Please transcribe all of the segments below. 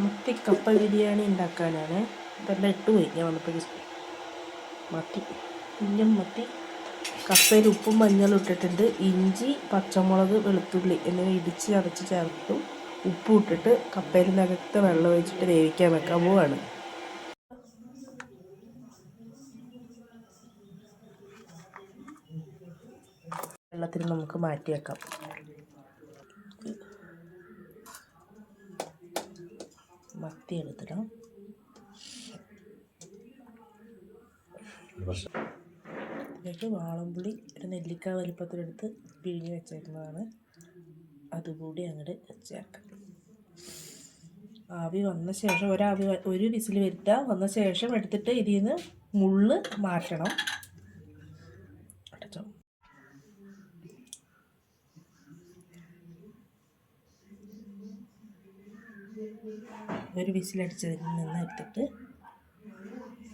മത്തി കപ്പ ബിരിയാണി ഉണ്ടാക്കാനാണ്. ഇതെല്ലാം ഇട്ടുപോയി ഞാൻ വന്നപ്പോൾ. മത്തി കുഞ്ഞൻ മത്തി കപ്പയിൽ ഉപ്പും മഞ്ഞളും ഇട്ടിട്ടുണ്ട്. ഇഞ്ചി, പച്ചമുളക്, വെളുത്തുള്ളി എന്നിവ ഇടിച്ച് ചതച്ച് ചേർത്തും ഉപ്പും ഇട്ടിട്ട് കപ്പയിൽ നികത്ത് വെള്ളം ഒഴിച്ചിട്ട് വേവിക്കാൻ വെക്കാൻ പോവാണ്. വെള്ളത്തിൽ നമുക്ക് മാറ്റി വെക്കാം. മത്തി എടുത്തിടാം. ഇതിലേക്ക് വാളംപുളി ഒരു നെല്ലിക്ക വലിപ്പത്തിലെടുത്ത് പിഴിഞ്ഞ് വെച്ചേക്കുന്നതാണ്. അതുകൂടി അങ്ങോട്ട് ചേർക്കാം. ആവി വന്ന ശേഷം ഒരു വിസിൽ വരുത്തുക. വന്ന ശേഷം എടുത്തിട്ട് ഇതിൽ നിന്ന് മുള്ള് മാറ്റണം. ഒരു വിസിലടിച്ചതിൽ നിന്ന് എടുത്തിട്ട്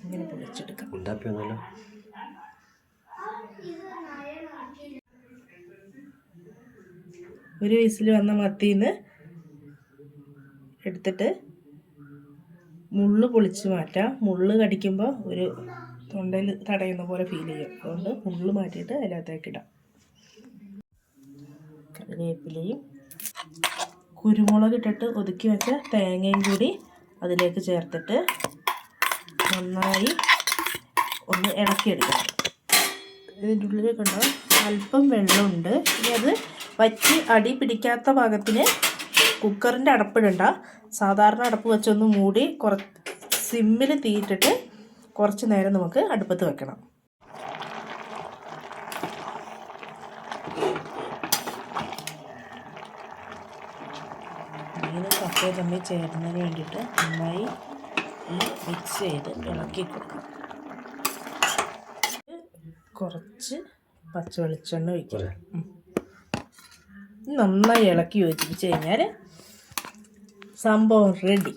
ഇങ്ങനെ പൊളിച്ചെടുക്കാം. ഒരു വിസിൽ വന്ന മത്തിന്ന് എടുത്തിട്ട് മുള്ള് പൊളിച്ച് മാറ്റാം. മുള്ള് കടിക്കുമ്പോൾ ഒരു തൊണ്ടയിൽ തടയുന്ന പോലെ ഫീൽ ചെയ്യും. അതുകൊണ്ട് മുള്ള് മാറ്റിയിട്ട് അതിനകത്തേക്ക് ഇടാം. കറിവേപ്പിലയും കുരുമുളക് ഇട്ടിട്ട് ഒതുക്കി വെച്ച തേങ്ങയും കൂടി അതിലേക്ക് ചേർത്തിട്ട് നന്നായി ഒന്ന് ഇളക്കിയെടുക്കാം. ഇതിൻ്റെ ഉള്ളിൽ കണ്ടോ അല്പം വെള്ളമുണ്ട്. ഇനി അത് വറ്റി അടി പിടിക്കാത്ത പാകത്തിന് കുക്കറിൻ്റെ അടപ്പിടണ്ട. സാധാരണ അടപ്പ് വെച്ചൊന്ന് മൂടി സിമ്മിൽ തീയിട്ടിട്ട് കുറച്ച് നേരം നമുക്ക് അടുപ്പത്ത് വെക്കണം. മീനും കപ്പയും തമ്മിൽ ചേരുന്നതിന് വേണ്ടിയിട്ട് നന്നായി മിക്സ് ചെയ്ത് ഇളക്കി കൊടുക്കാം. കുറച്ച് പച്ച വെളിച്ചെണ്ണ ഒഴിക്കുക. നന്നായി ഇളക്കി യോജിപ്പിച്ച് കഴിഞ്ഞാൽ സംഭവം റെഡി.